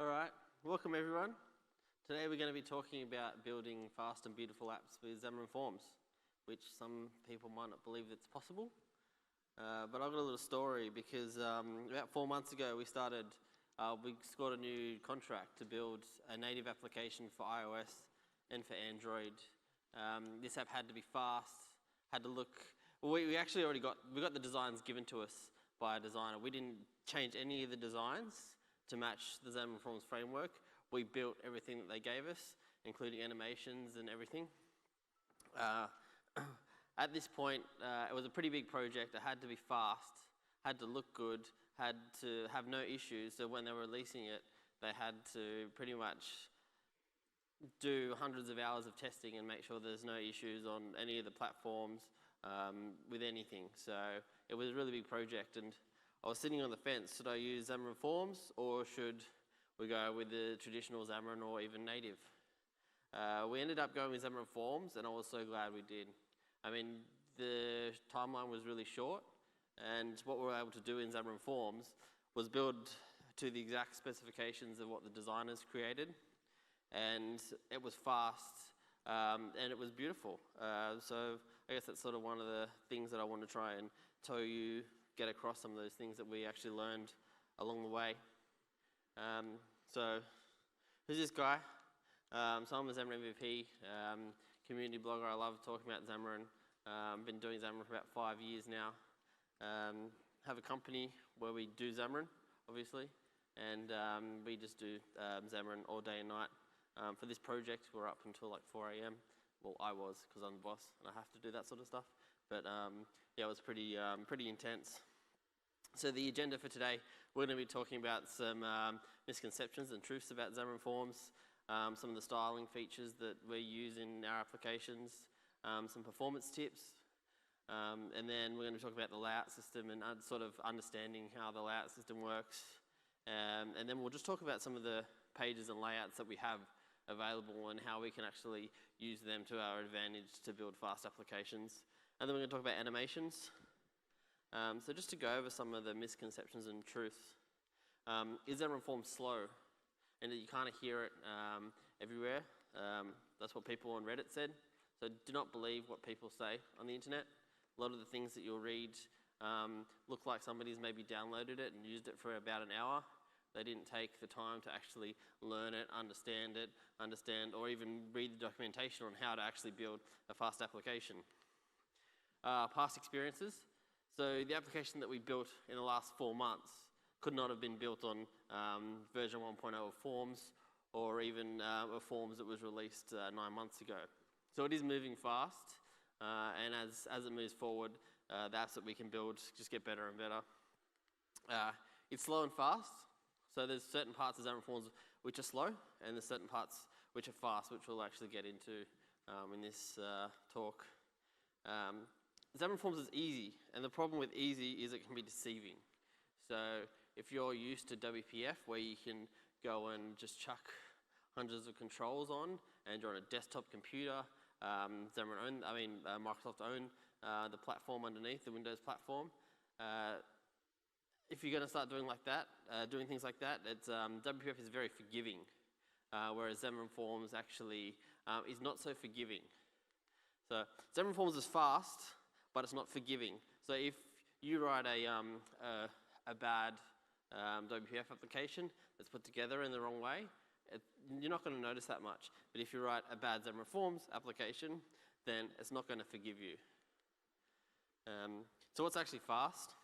All right, welcome everyone. Today we're going to be talking about building fast and beautiful apps with Xamarin Forms, which some people might not believe it's possible. But I've got a little story because about 4 months ago we scored a new contract to build a native application for iOS and for Android. This app had to be fast, had to look, well, we actually already got the designs given to us by a designer. We didn't change any of the designs to match the Xamarin Forms framework. We built everything that they gave us, including animations and everything. At this point, it was a pretty big project. It had to be fast, had to look good, had to have no issues. So when they were releasing it, they had to pretty much do hundreds of hours of testing and make sure there's no issues on any of the platforms with anything. So it was a really big project, and I was sitting on the fence. Should I use Xamarin Forms or should we go with the traditional Xamarin or even native? We ended up going with Xamarin Forms, and I was so glad we did. I mean, the timeline was really short, and what we were able to do in Xamarin Forms was build to the exact specifications of what the designers created, and it was fast, and it was beautiful. So I guess that's sort of one of the things that I want to try and tell you, get across some of those things that we actually learned along the way. So who's this guy? So I'm a Xamarin MVP, community blogger. I love talking about Xamarin. Been doing Xamarin for about 5 years now. Have a company where we do Xamarin, obviously, and we just do Xamarin all day and night. For this project, we're up until like 4 AM. Well, I was, because I'm the boss and I have to do that sort of stuff. But yeah, it was pretty intense. So the agenda for today, we're going to be talking about some misconceptions and truths about Xamarin Forms, some of the styling features that we use in our applications, some performance tips, and then we're going to talk about the layout system and sort of understanding how the layout system works. And then we'll just talk about some of the pages and layouts that we have available and how we can actually use them to our advantage to build fast applications. And then we're going to talk about animations. So just to go over some of the misconceptions and truths. Is Xamarin Forms slow? And you kind of hear it everywhere. That's what people on Reddit said. So do not believe what people say on the internet. A lot of the things that you'll read look like somebody's maybe downloaded it and used it for about an hour. They didn't take the time to actually learn it, understand, or even read the documentation on how to actually build a fast application. Past experiences. So the application that we built in the last 4 months could not have been built on version 1.0 of Forms, or even of Forms that was released 9 months ago. So it is moving fast, and as it moves forward, the apps that we can build just get better and better. It's slow and fast. So there's certain parts of Xamarin Forms which are slow, and there's certain parts which are fast, which we'll actually get into in this talk. Xamarin Forms is easy, and the problem with easy is it can be deceiving. So if you're used to WPF, where you can go and just chuck hundreds of controls on, and you're on a desktop computer, Microsoft own the platform underneath, the Windows platform. If you're going to start doing things like that, WPF is very forgiving, whereas Xamarin Forms actually is not so forgiving. So Xamarin Forms is fast, but it's not forgiving. So if you write a bad WPF application that's put together in the wrong way, you're not going to notice that much. But if you write a bad Xamarin Forms application, then it's not going to forgive you. So what's actually fast?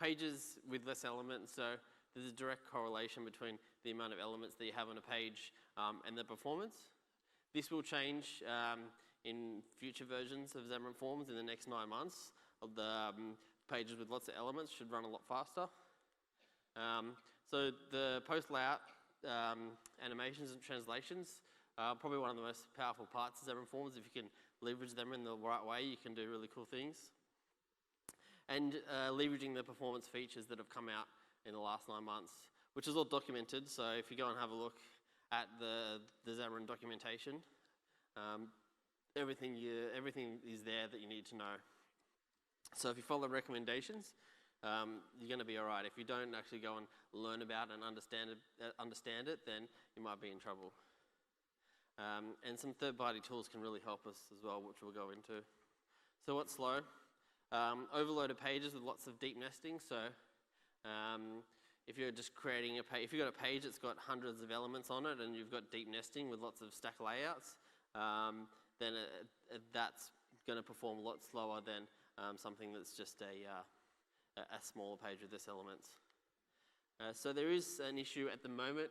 Pages with less elements. So there's a direct correlation between the amount of elements that you have on a page and the performance. This will change in future versions of Xamarin Forms in the next 9 months. The pages with lots of elements should run a lot faster. So the post layout animations and translations are probably one of the most powerful parts of Xamarin Forms. If you can leverage them in the right way, you can do really cool things. And leveraging the performance features that have come out in the last 9 months, which is all documented. So if you go and have a look at the Xamarin documentation, everything is there that you need to know. So if you follow recommendations, you're going to be all right. If you don't actually go and learn about and understand it, then you might be in trouble. And some third-party tools can really help us as well, which we'll go into. So what's slow? Overloaded pages with lots of deep nesting. So if you're just creating a page, if you've got a page that's got hundreds of elements on it and you've got deep nesting with lots of stack layouts, then that's going to perform a lot slower than something that's just a smaller page with less elements. So there is an issue at the moment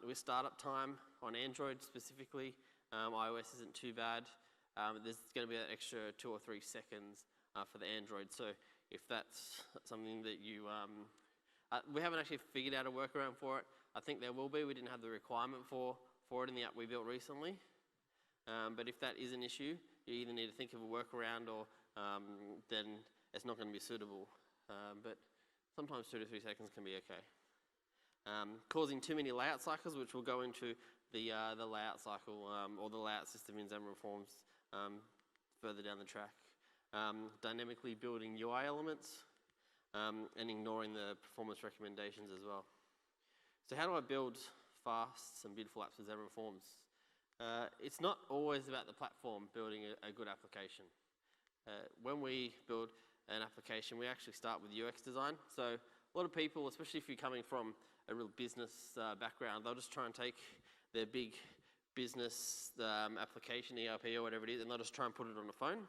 with startup time on Android specifically. iOS isn't too bad. There's going to be that extra 2 or 3 seconds for the Android. So if that's something that you, we haven't actually figured out a workaround for it. I think there will be. We didn't have the requirement for it in the app we built recently. But if that is an issue, you either need to think of a workaround or then it's not going to be suitable. But sometimes 2 to 3 seconds can be okay. Causing too many layout cycles, which will go into the layout cycle or the layout system in Xamarin Forms further down the track. Dynamically building UI elements and ignoring the performance recommendations as well. So how do I build fast and beautiful apps with Xamarin Forms? It's not always about the platform building a good application. When we build an application, we actually start with UX design. So a lot of people, especially if you're coming from a real business background, they'll just try and take their big business application, ERP or whatever it is, and they'll just try and put it on a phone,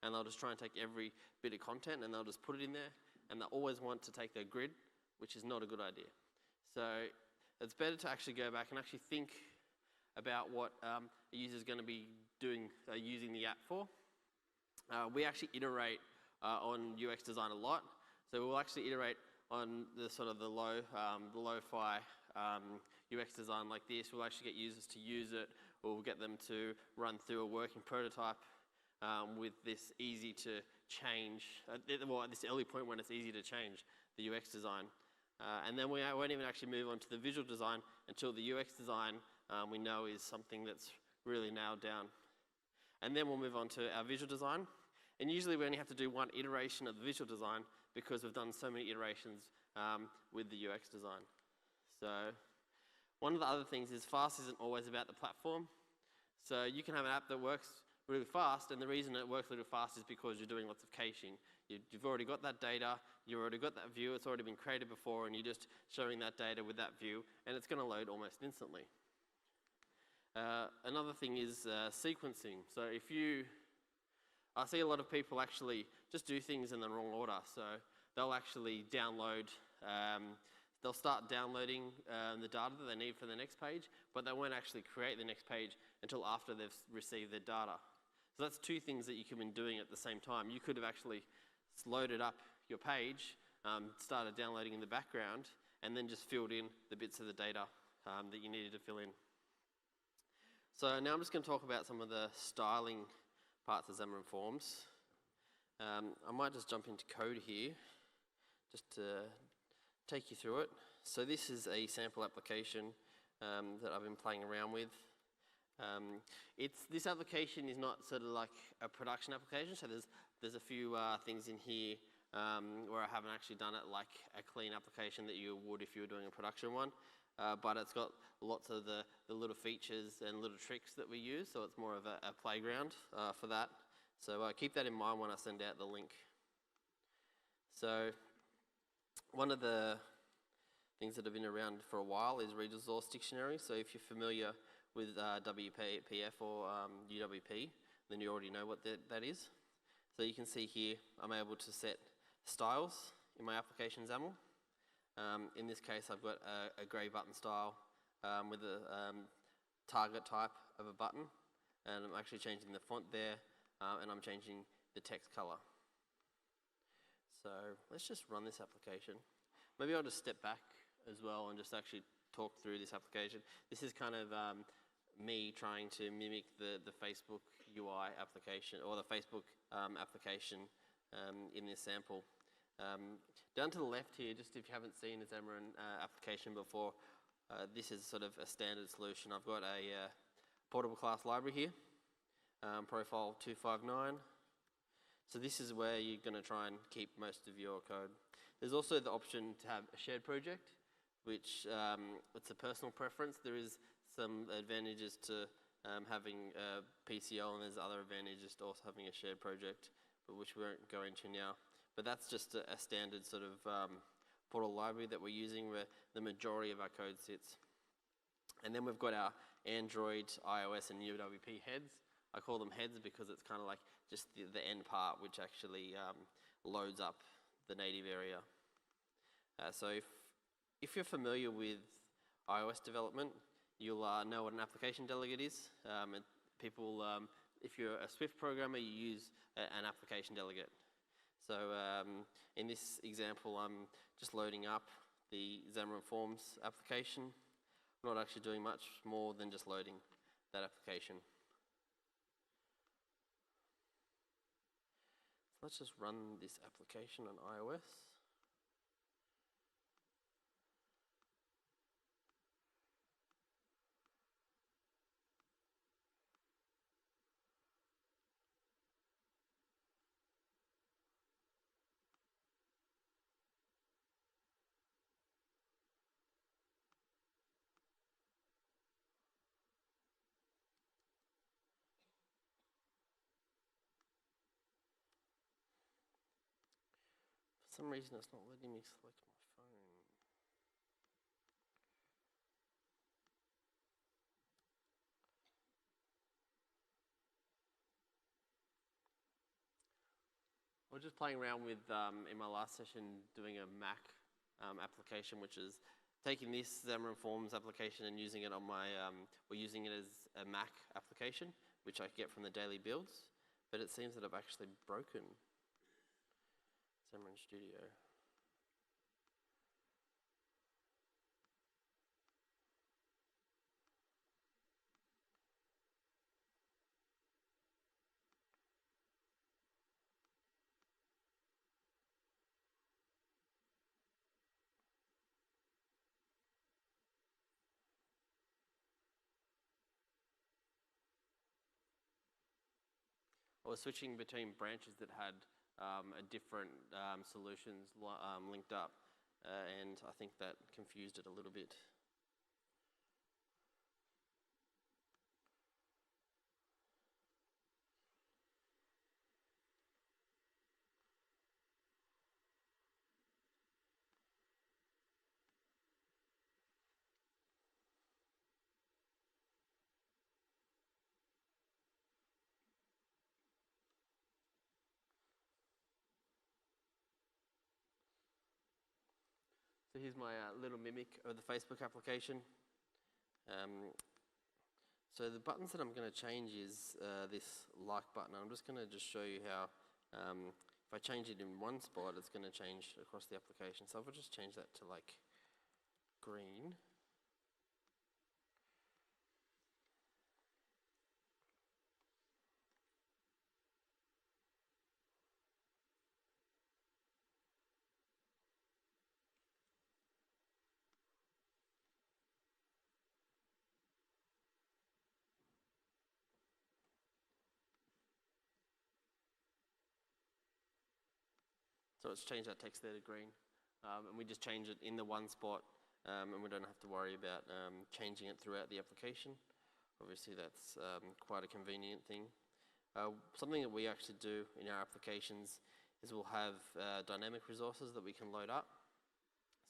and they'll just try and take every bit of content and they'll just put it in there, and they'll always want to take their grid, which is not a good idea. So it's better to actually go back and actually think about what a user is going to be doing, using the app for. We actually iterate on UX design a lot, so we'll actually iterate on the sort of the lo-fi UX design like this. We'll actually get users to use it, or we'll get them to run through a working prototype with this easy to change, well, at this early point when it's easy to change the UX design. And then we won't even actually move on to the visual design until the UX design we know is something that's really nailed down. And then we'll move on to our visual design. And usually we only have to do one iteration of the visual design because we've done so many iterations with the UX design. So one of the other things is fast isn't always about the platform. So you can have an app that works really fast, and the reason it works really fast is because you're doing lots of caching. You've already got that data, you've already got that view, it's already been created before, and you're just showing that data with that view, and it's going to load almost instantly. Another thing is sequencing. So I see a lot of people actually just do things in the wrong order. So they'll actually download, they'll start downloading the data that they need for the next page, but they won't actually create the next page until after they've received their data. So that's 2 things that you could have been doing at the same time. You could have actually loaded up your page, started downloading in the background, and then just filled in the bits of the data that you needed to fill in. So now I'm just going to talk about some of the styling parts of Xamarin Forms. I might just jump into code here, just to take you through it. So this is a sample application that I've been playing around with. This application is not sort of like a production application, so there's a few things in here where I haven't actually done it like a clean application that you would if you were doing a production one. But it's got lots of the little features and little tricks that we use, so it's more of a playground for that. So keep that in mind when I send out the link. So one of the things that have been around for a while is resource dictionary. So if you're familiar with WPF or UWP, then you already know what that is. So you can see here, I'm able to set styles in my application XAML. In this case, I've got a grey button style with a target type of a button, and I'm actually changing the font there, and I'm changing the text colour. So let's just run this application. Maybe I'll just step back as well and just actually talk through this application. This is kind of me trying to mimic the Facebook UI application, or the Facebook application in this sample. Down to the left here, just if you haven't seen a Xamarin application before, this is sort of a standard solution. I've got a portable class library here, profile 259. So this is where you're going to try and keep most of your code. There's also the option to have a shared project, which it's a personal preference. There is some advantages to having a PCL, and there's other advantages to also having a shared project, but which we won't go into now. But that's just a standard sort of portal library that we're using where the majority of our code sits. And then we've got our Android, iOS, and UWP heads. I call them heads because it's kind of like just the end part, which actually loads up the native area. So if you're familiar with iOS development, you'll know what an application delegate is. If you're a Swift programmer, you use an application delegate. So in this example, I'm just loading up the Xamarin Forms application. I'm not actually doing much more than just loading that application. So let's just run this application on iOS. For some reason, it's not letting me select my phone. I was just playing around with, in my last session, doing a Mac application, which is taking this Xamarin Forms application and using it on my, or using it as a Mac application, which I get from the daily builds. But it seems that I've actually broken Xamarin Studio. I was switching between branches that had a different solutions linked up, and I think that confused it a little bit. So here's my little mimic of the Facebook application. So the buttons that I'm going to change is this like button. I'm just going to show you how if I change it in one spot, it's going to change across the application. So if I just change that to like green. So it's changed that text there to green. And we just change it in the one spot, and we don't have to worry about changing it throughout the application. Obviously that's quite a convenient thing. Something that we actually do in our applications is we'll have dynamic resources that we can load up.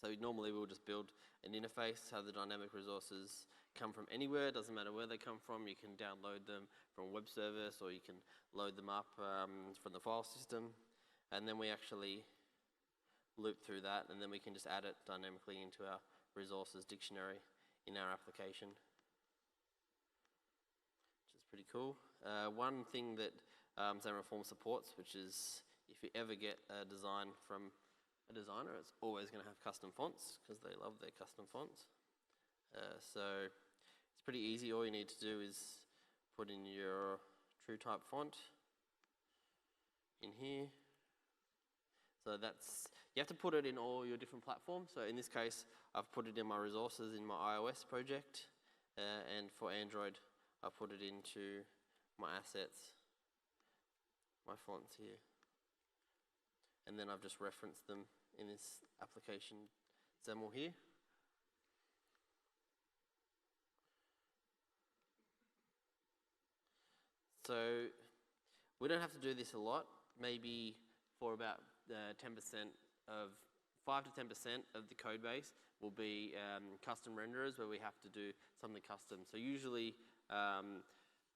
So normally we'll just build an interface, have the dynamic resources come from anywhere, doesn't matter where they come from. You can download them from a web service, or you can load them up from the file system. And then we actually loop through that, and then we can just add it dynamically into our resources dictionary in our application, which is pretty cool. One thing that Xamarin Forms supports, which is if you ever get a design from a designer, it's always going to have custom fonts because they love their custom fonts. So it's pretty easy. All you need to do is put in your true type font in here. So you have to put it in all your different platforms. So in this case, I've put it in my resources in my iOS project, and for Android, I put it into my assets, my fonts here. And then I've just referenced them in this application XAML here. So we don't have to do this a lot. Maybe for about 10% of 5 to 10% of the code base will be custom renderers where we have to do something custom. So usually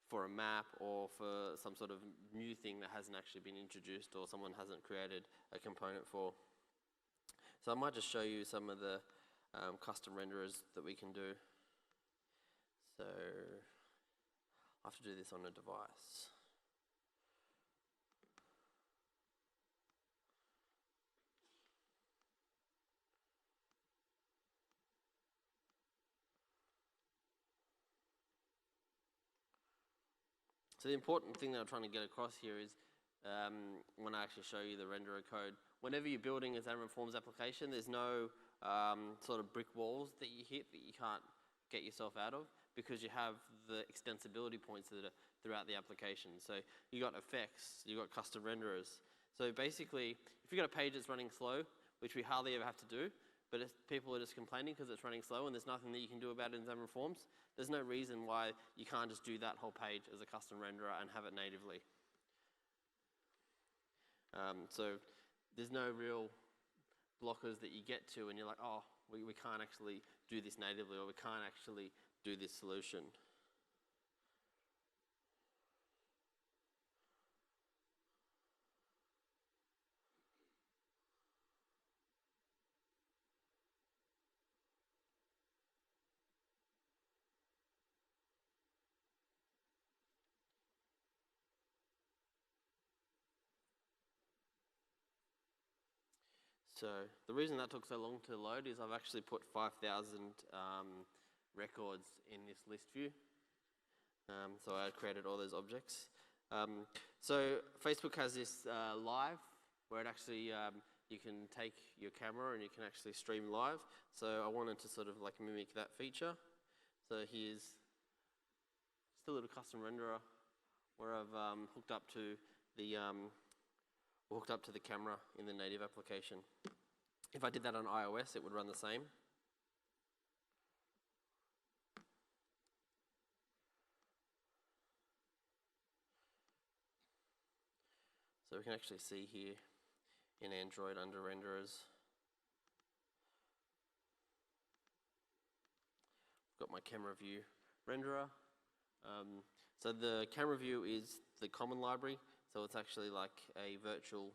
for a map or for some sort of new thing that hasn't actually been introduced or someone hasn't created a component for. So I might just show you some of the custom renderers that we can do. So I have to do this on a device. So the important thing that I'm trying to get across here is when I actually show you the renderer code, whenever you're building a Xamarin Forms application, there's no sort of brick walls that you hit that you can't get yourself out of, because you have the extensibility points that are throughout the application. So you got effects, you got custom renderers. So basically, if you've got a page that's running slow, which we hardly ever have to do, but if people are just complaining because it's running slow and there's nothing that you can do about it in Xamarin Forms, there's no reason why you can't just do that whole page as a custom renderer and have it natively. So there's no real blockers that you get to and you're like, oh, we can't actually do this natively, or we can't actually do this solution. So the reason that took so long to load is I've actually put 5,000 records in this list view. So I created all those objects. So Facebook has this live where it actually you can take your camera and you can actually stream live. So I wanted to sort of like mimic that feature. So here's just a little custom renderer where I've hooked up to the camera in the native application. If I did that on iOS, it would run the same. So we can actually see here in Android under renderers. I've got my camera view renderer. So the camera view is the common library. So it's actually like a virtual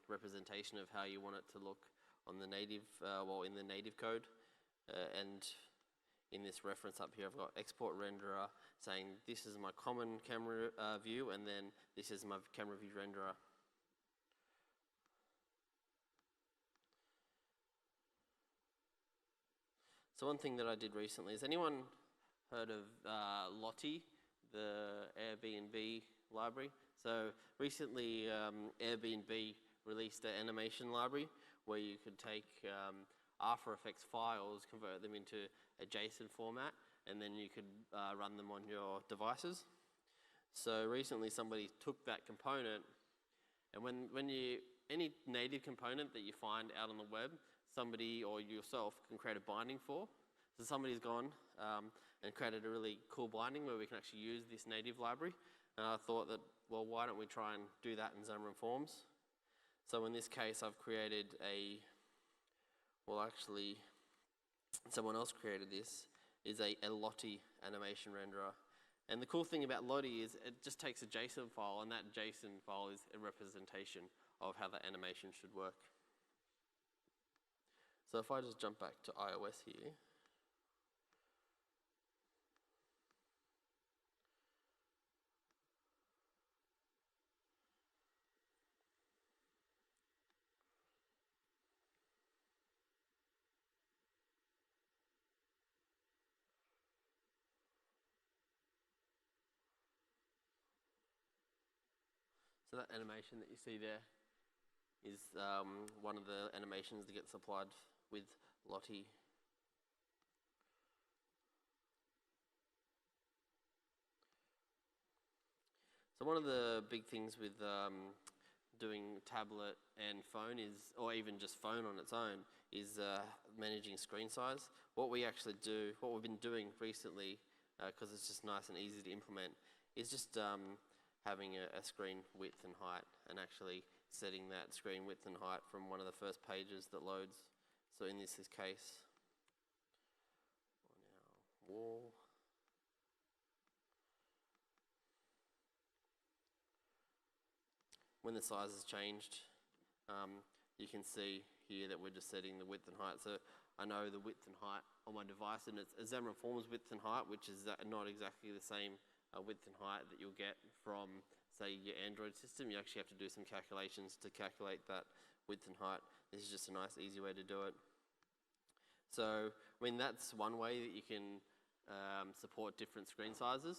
representation of how you want it to look on the native, in the native code. And in this reference up here, I've got export renderer saying this is my common camera view, and then this is my camera view renderer. So one thing that I did recently, has anyone heard of Lottie, the Airbnb library? So recently Airbnb released an animation library where you could take After Effects files, convert them into a JSON format, and then you could run them on your devices. So recently somebody took that component, and any native component that you find out on the web, somebody or yourself can create a binding for. So somebody's gone and created a really cool binding where we can actually use this native library. And I thought that, well, why don't we try and do that in Xamarin Forms? So in this case, I've created someone else created this, is a Lottie animation renderer. And the cool thing about Lottie is it just takes a JSON file, and that JSON file is a representation of how the animation should work. So if I just jump back to iOS here, so that animation that you see there is one of the animations that gets applied with Lottie. So one of the big things with doing tablet and phone is, or even just phone on its own, is managing screen size. What we actually do, what we've been doing recently, because it's just nice and easy to implement, is just having a screen width and height, and actually setting that screen width and height from one of the first pages that loads. So in this case, on our wall, when the size has changed, you can see here that we're just setting the width and height. So I know the width and height on my device, and it's a Xamarin Forms width and height, which is not exactly the same width and height that you'll get from, say, your Android system. You actually have to do some calculations to calculate that width and height. This is just a nice, easy way to do it. So, I mean, that's one way that you can support different screen sizes.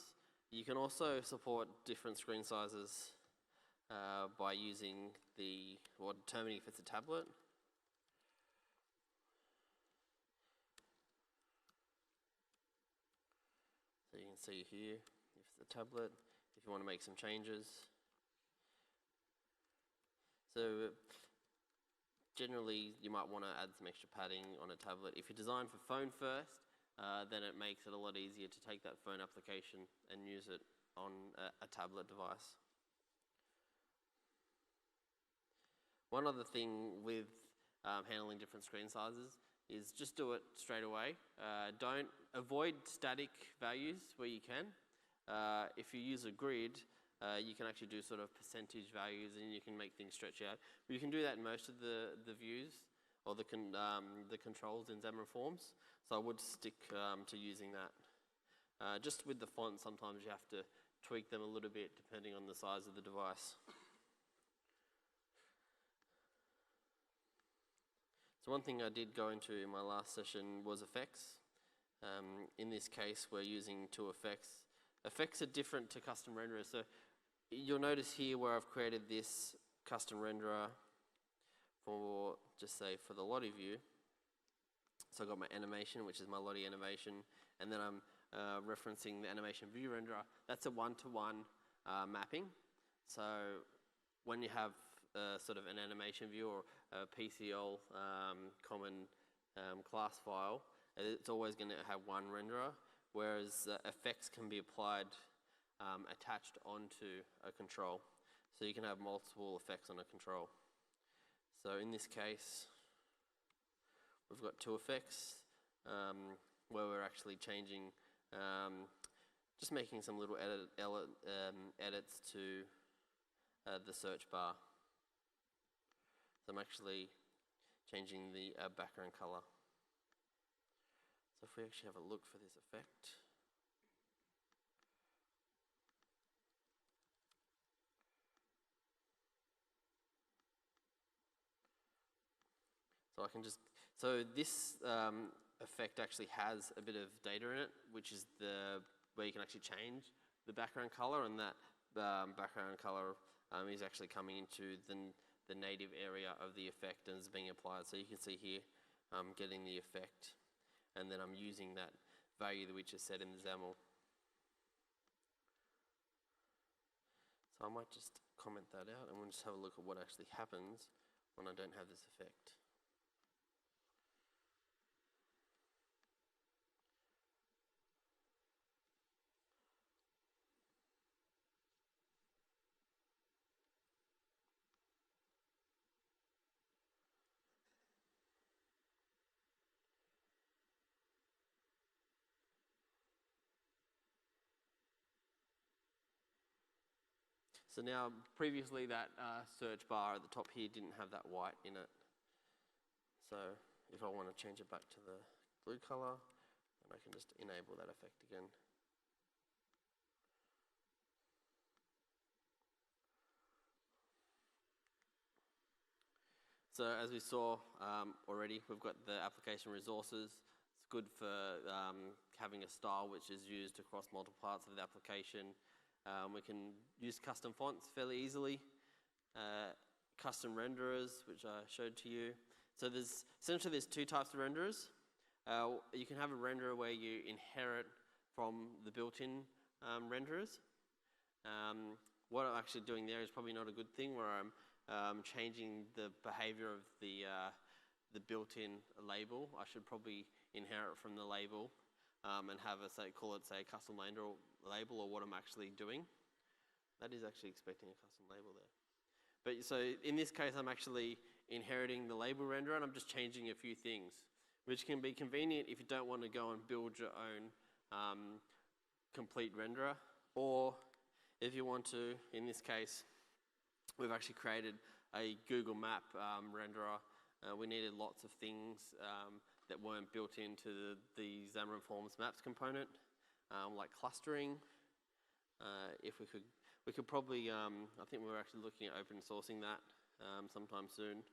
You can also support different screen sizes by using or determining if it's a tablet. So you can see here if it's a tablet, if you want to make some changes. So generally you might want to add some extra padding on a tablet. If you design for phone first, then it makes it a lot easier to take that phone application and use it on a tablet device. One other thing with handling different screen sizes is just do it straight away. Don't avoid static values where you can. If you use a grid, you can actually do sort of percentage values, and you can make things stretch out. But you can do that in most of the views or the controls in Xamarin Forms. So I would stick to using that. Just with the font, sometimes you have to tweak them a little bit depending on the size of the device. So one thing I did go into in my last session was effects. In this case, we're using two effects. Effects are different to custom renderers. So you'll notice here where I've created this custom renderer for, just say, for the Lottie view. So I've got my animation, which is my Lottie animation, and then I'm referencing the animation view renderer. That's a one-to-one mapping. So when you have sort of an animation view or a PCL common class file, it's always going to have one renderer, whereas effects can be applied attached onto a control. So you can have multiple effects on a control. So in this case, we've got two effects where we're actually changing, just making some little edits to the search bar. So I'm actually changing the background color. So if we actually have a look for this effect, so this effect actually has a bit of data in it, which is where you can actually change the background color, and that background color is actually coming into the native area of the effect and is being applied. So you can see here, I'm getting the effect, and then I'm using that value which is set in the XAML. So I might just comment that out, and we'll just have a look at what actually happens when I don't have this effect. So now, previously that search bar at the top here didn't have that white in it. So if I want to change it back to the blue color, then I can just enable that effect again. So as we saw already, we've got the application resources. It's good for having a style which is used across multiple parts of the application. We can use custom fonts fairly easily. Custom renderers, which I showed to you. So essentially there's two types of renderers. You can have a renderer where you inherit from the built-in renderers. What I'm actually doing there is probably not a good thing, where I'm changing the behavior of the built-in label. I should probably inherit from the label and have a, call it a custom label or what I'm actually doing. That is actually expecting a custom label there. But so in this case, I'm actually inheriting the label renderer and I'm just changing a few things, which can be convenient if you don't want to go and build your own complete renderer, or if you want to, in this case, we've actually created a Google Map renderer. We needed lots of things that weren't built into the Xamarin Forms Maps component, like clustering. If we could probably, I think we're actually looking at open sourcing that sometime soon.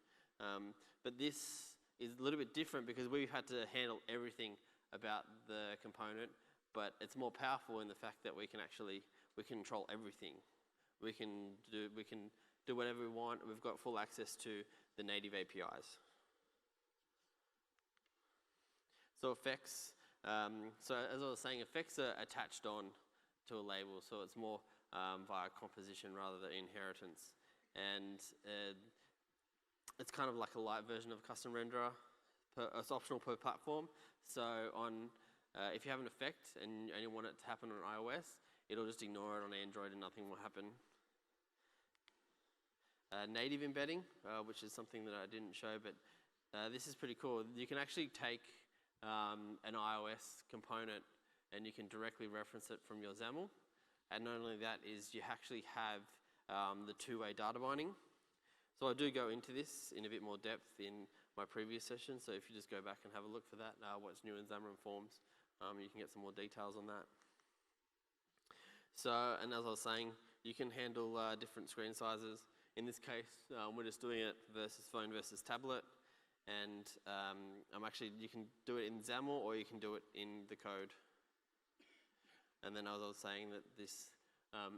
But this is a little bit different because we've had to handle everything about the component, but it's more powerful in the fact that we can control everything. We can do whatever we want. We've got full access to the native APIs. So effects, so as I was saying, effects are attached on to a label, so it's more via composition rather than inheritance. And it's kind of like a light version of a custom renderer. It's optional per platform. So on, if you have an effect and you want it to happen on iOS, it'll just ignore it on Android and nothing will happen. Native embedding, which is something that I didn't show, but this is pretty cool. You can actually take an iOS component and you can directly reference it from your XAML. And not only that is you actually have the two-way data binding. So I do go into this in a bit more depth in my previous session. So if you just go back and have a look for that, what's new in Xamarin Forms, you can get some more details on that. So, and as I was saying, you can handle different screen sizes. In this case, we're just doing it versus phone versus tablet. And you can do it in XAML or you can do it in the code. And then as I was saying, that this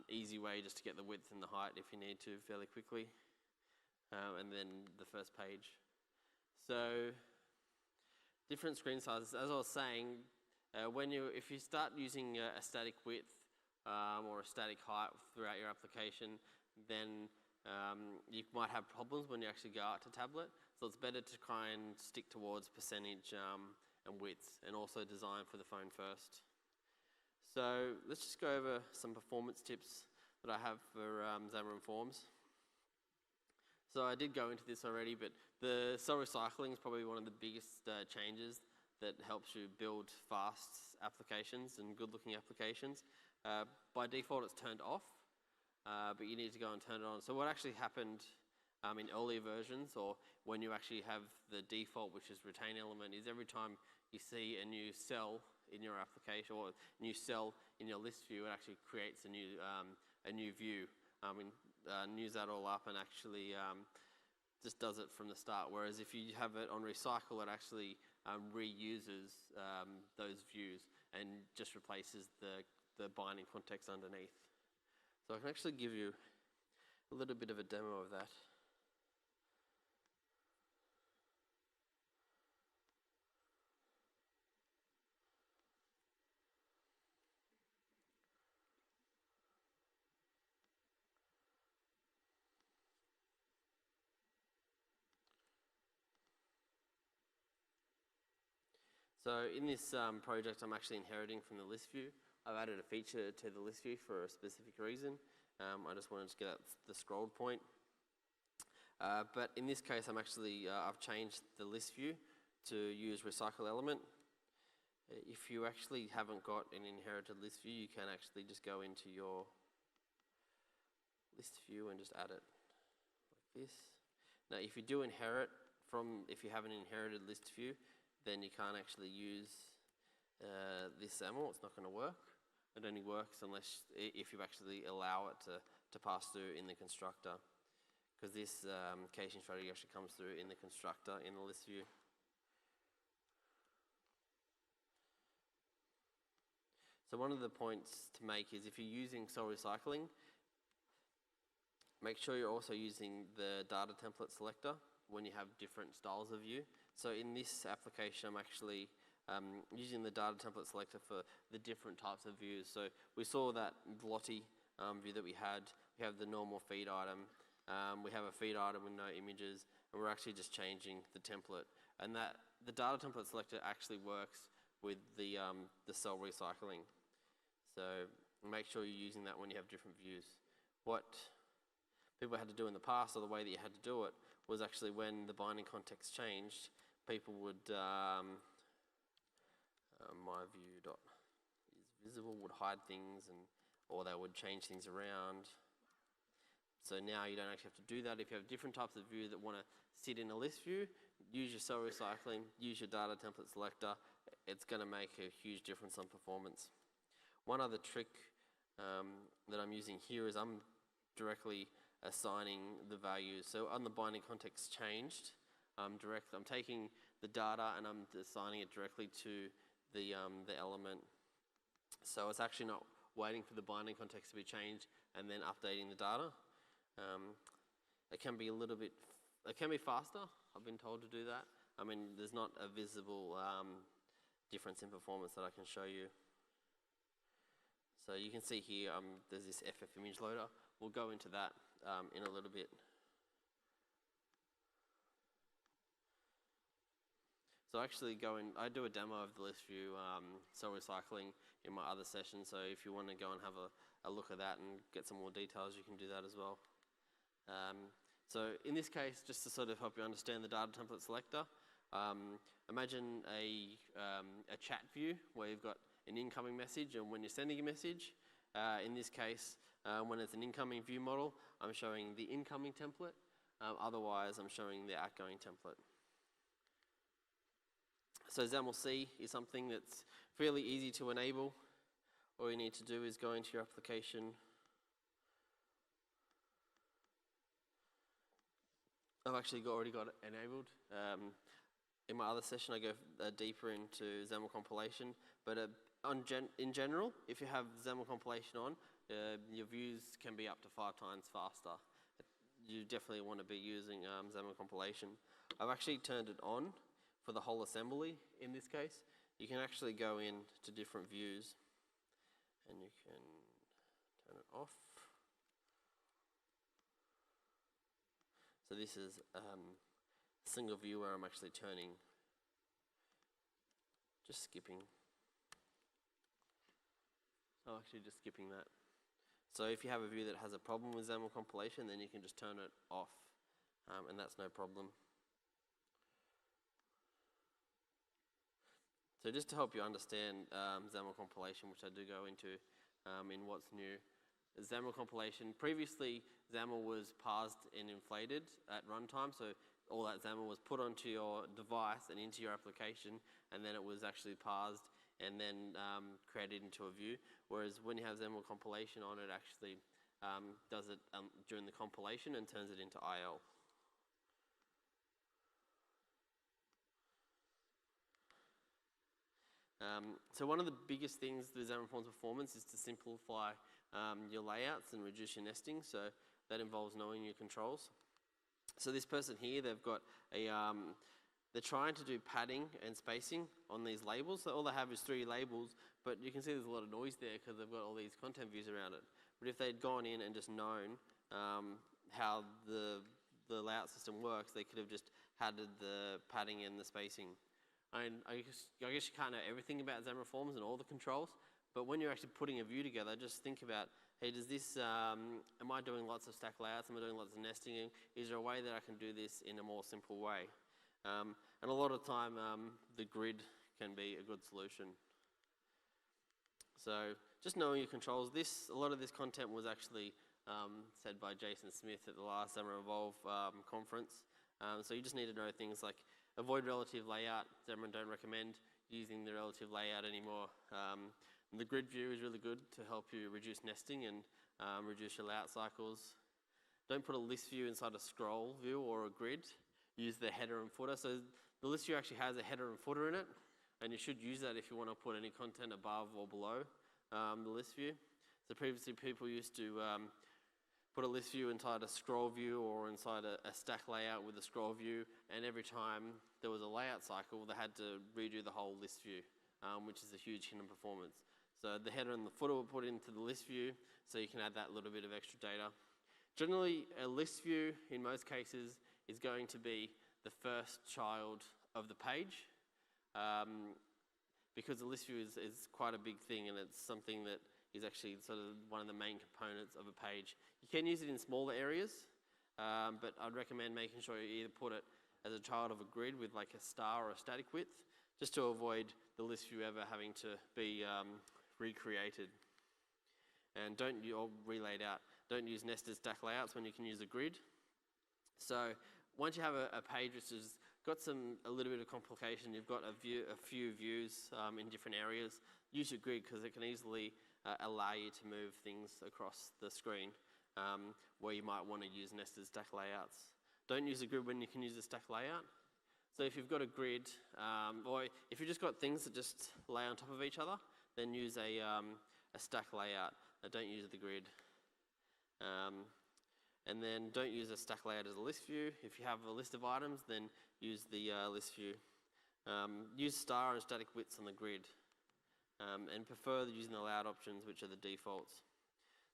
easy way just to get the width and the height if you need to fairly quickly. And then the first page. So different screen sizes. As I was saying, if you start using a static width or a static height throughout your application, then you might have problems when you actually go out to tablet. So it's better to try and stick towards percentage and width, and also design for the phone first. So let's just go over some performance tips that I have for Xamarin Forms. So I did go into this already, but the cell recycling is probably one of the biggest changes that helps you build fast applications and good-looking applications. By default, it's turned off, but you need to go and turn it on. So what actually happened in earlier versions, or when you actually have the default, which is retain element, is every time you see a new cell in your application or a new cell in your list view, it actually creates a new view. News that all up and actually just does it from the start. Whereas if you have it on recycle, it actually reuses those views and just replaces the binding context underneath. So I can actually give you a little bit of a demo of that. So in this project, I'm actually inheriting from the list view. I've added a feature to the list view for a specific reason. I just wanted to get at the scroll point. But in this case, I've changed the list view to use recycle element. If you actually haven't got an inherited list view, you can actually just go into your list view and just add it like this. Now, if you do inherit if you have an inherited list view, then you can't actually use this XAML. It's not going to work. It only works if you actually allow it to pass through in the constructor, because this caching strategy actually comes through in the constructor in the list view. So one of the points to make is if you're using cell recycling, make sure you're also using the data template selector when you have different styles of view. So in this application, I'm actually using the data template selector for the different types of views. So we saw that Lottie view that we had. We have the normal feed item. we have a feed item with no images, and we're actually just changing the template. And that the data template selector actually works with the cell recycling. So make sure you're using that when you have different views. What people had to do in the past, or the way that you had to do it, was actually when the binding context changed, people would, my view dot is visible, would hide things, or they would change things around. So now you don't actually have to do that. If you have different types of view that want to sit in a list view, use your cell recycling, use your data template selector. It's going to make a huge difference on performance. One other trick that I'm using here is I'm directly assigning the values. So on the binding context changed, I'm taking the data and I'm assigning it directly to the element. So it's actually not waiting for the binding context to be changed and then updating the data. It can be faster. I've been told to do that. I mean, there's not a visible difference in performance that I can show you. So you can see here, there's this FF image loader. We'll go into that in a little bit. So actually I do a demo of the list view cell recycling in my other session. So if you want to go and have a look at that and get some more details, you can do that as well. So in this case, just to sort of help you understand the data template selector, imagine a chat view where you've got an incoming message and when you're sending a message. In this case, when it's an incoming view model, I'm showing the incoming template. Otherwise, I'm showing the outgoing template. So XAML C is something that's fairly easy to enable. All you need to do is go into your application. I've actually already got it enabled. In my other session, I go deeper into XAML compilation. But in general, if you have XAML compilation on, your views can be up to 5 times faster. You definitely want to be using XAML compilation. I've actually turned it on for the whole assembly in this case. You can actually go in to different views and you can turn it off. So this is a single view where I'm actually just skipping. So actually just skipping that. So if you have a view that has a problem with XAML compilation, then you can just turn it off, and that's no problem. So just to help you understand XAML compilation, which I do go into in what's new, XAML compilation, previously XAML was parsed and inflated at runtime, so all that XAML was put onto your device and into your application, and then it was actually parsed and then created into a view. Whereas when you have XAML compilation on, it actually does it during the compilation and turns it into IL. So one of the biggest things with Xamarin Forms Performance is to simplify your layouts and reduce your nesting. So that involves knowing your controls. So this person here, they've got they're trying to do padding and spacing on these labels. So all they have is 3 labels, but you can see there's a lot of noise there because they've got all these content views around it. But if they'd gone in and just known how the layout system works, they could have just added the padding and the spacing. I guess you can't know everything about Xamarin Forms and all the controls, but when you're actually putting a view together, just think about, hey, does this, am I doing lots of stack layouts? Am I doing lots of nesting? Is there a way that I can do this in a more simple way? And a lot of time, the grid can be a good solution. So just knowing your controls, a lot of this content was actually said by Jason Smith at the last Xamarin Evolve conference. So you just need to know things like avoid relative layout. Xamarin don't recommend using the relative layout anymore. The grid view is really good to help you reduce nesting and reduce your layout cycles. Don't put a list view inside a scroll view or a grid. Use the header and footer. So the list view actually has a header and footer in it, and you should use that if you want to put any content above or below the list view. So previously people used to put a list view inside a scroll view or inside a stack layout with a scroll view, and every time there was a layout cycle, they had to redo the whole list view, which is a huge hit in performance. So the header and the footer were put into the list view, so you can add that little bit of extra data. Generally, a list view, in most cases, is going to be the first child of the page, because the list view is quite a big thing, and it's something that is actually sort of one of the main components of a page. You can use it in smaller areas, but I'd recommend making sure you either put it as a child of a grid with like a star or a static width, just to avoid the list view ever having to be recreated. And or relayed out. Don't use nested stack layouts when you can use a grid. So once you have a page which has got a little bit of complication, you've got a few views in different areas, use your grid because it can easily allow you to move things across the screen where you might want to use nested stack layouts. Don't use a grid when you can use a stack layout. So if you've got a grid, or if you've just got things that just lay on top of each other, then use a stack layout. Don't use the grid. And then don't use a stack layout as a list view. If you have a list of items, then use the list view. Use star and static widths on the grid. And prefer using the layout options, which are the defaults.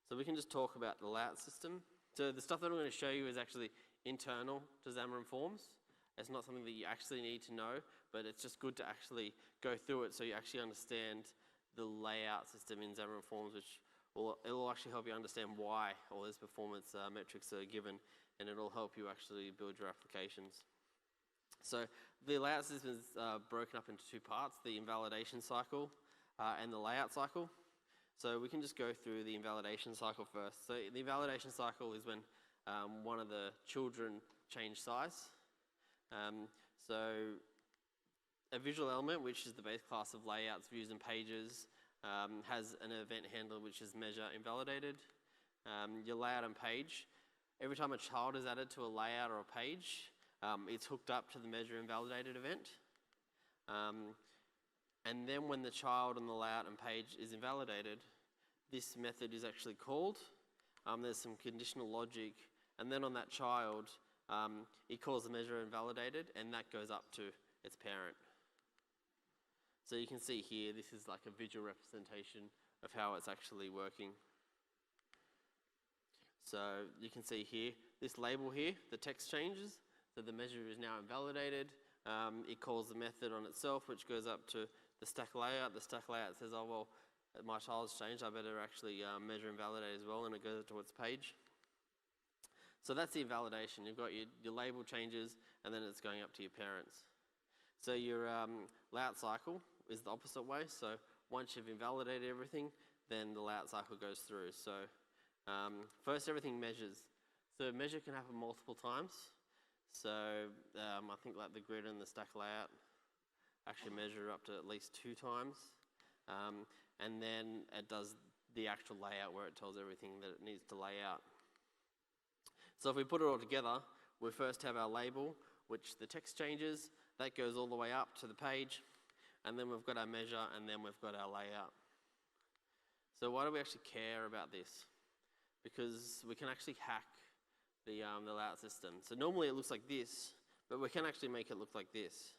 So we can just talk about the layout system. So the stuff that I'm going to show you is actually internal to Xamarin Forms. It's not something that you actually need to know, but it's just good to actually go through it so you actually understand the layout system in Xamarin Forms, which it'll actually help you understand why all those performance metrics are given, and it'll help you actually build your applications. So the layout system is broken up into two parts, the invalidation cycle and the layout cycle. So we can just go through the invalidation cycle first. So the invalidation cycle is when one of the children change size. So a visual element, which is the base class of layouts, views, and pages, has an event handler which is measure invalidated. Your layout and page, every time a child is added to a layout or a page, it's hooked up to the measure invalidated event. And then when the child on the layout and page is invalidated, this method is actually called. There's some conditional logic, and then on that child, it calls the measure invalidated, and that goes up to its parent. So you can see here, this is like a visual representation of how it's actually working. So you can see here, this label here, the text changes, so the measure is now invalidated. It calls the method on itself, which goes up to the stack layout. The stack layout says, oh, well, my child's changed, I better actually measure invalidate as well, and it goes to its page. So that's the invalidation. You've got your label changes, and then it's going up to your parents. So your layout cycle is the opposite way. So once you've invalidated everything, then the layout cycle goes through. So first, everything measures. So measure can happen multiple times. So I think like the grid and the stack layout actually measure up to at least 2 times. And then it does the actual layout where it tells everything that it needs to lay out. So if we put it all together, we first have our label, which the text changes. That goes all the way up to the page. And then we've got our measure, and then we've got our layout. So why do we actually care about this? Because we can actually hack the layout system. So normally it looks like this, but we can actually make it look like this,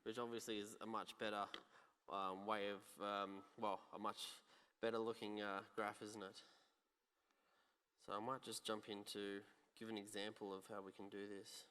which obviously is a much better way of, well, a much better looking graph, isn't it? So I might just jump in to give an example of how we can do this.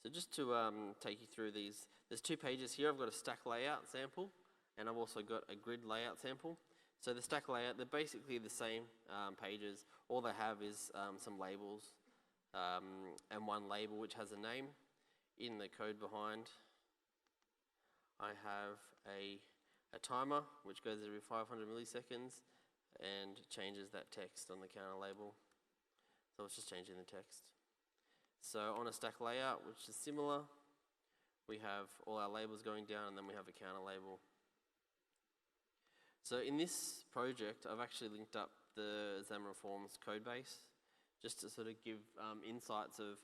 So just to take you through these, there's 2 pages here. I've got a stack layout sample, and I've also got a grid layout sample. So the stack layout, they're basically the same pages. All they have is some labels and one label which has a name. In the code behind, I have a timer which goes every 500 milliseconds and changes that text on the counter label. So it's just changing the text. So on a stack layout, which is similar, we have all our labels going down, and then we have a counter label. So in this project, I've actually linked up the Xamarin Forms code base just to sort of give insights of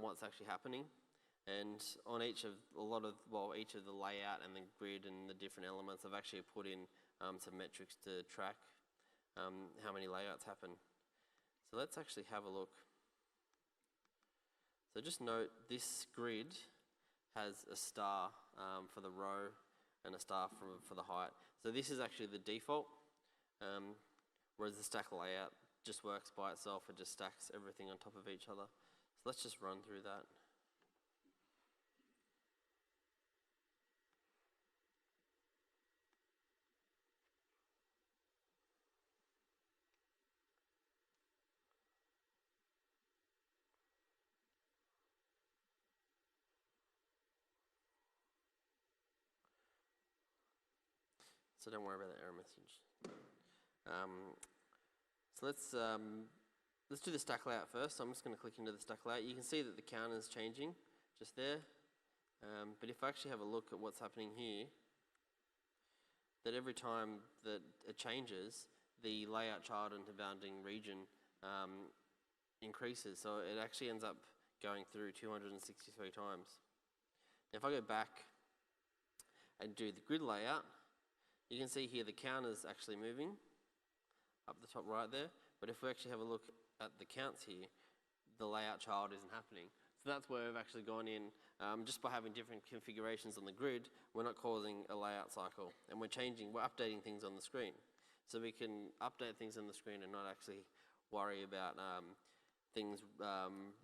what's actually happening. And on each of the layout and the grid and the different elements, I've actually put in some metrics to track how many layouts happen. So let's actually have a look. So just note this grid has a star for the row and a star for the height. So this is actually the default, whereas the stack layout just works by itself. It just stacks everything on top of each other. So let's just run through that. So don't worry about the error message. So let's do the stack layout first. So I'm just going to click into the stack layout. You can see that the counter is changing just there. But if I actually have a look at what's happening here, that every time that it changes, the layout child and bounding region increases. So it actually ends up going through 263 times. Now if I go back and do the grid layout, you can see here the counter's actually moving up the top right there. But if we actually have a look at the counts here, the layout child isn't happening. So that's where we've actually gone in, just by having different configurations on the grid, we're not causing a layout cycle. And we're updating things on the screen. So we can update things on the screen and not actually worry about things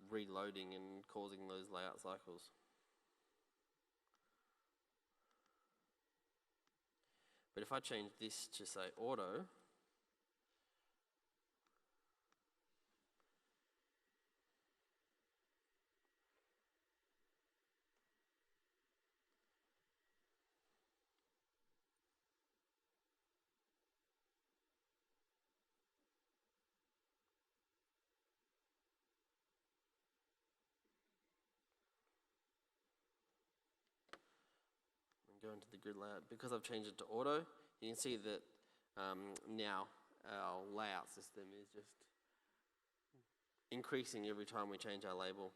reloading and causing those layout cycles. But if I change this to say auto, go into the grid layout, because I've changed it to auto, you can see that now our layout system is just increasing every time we change our label.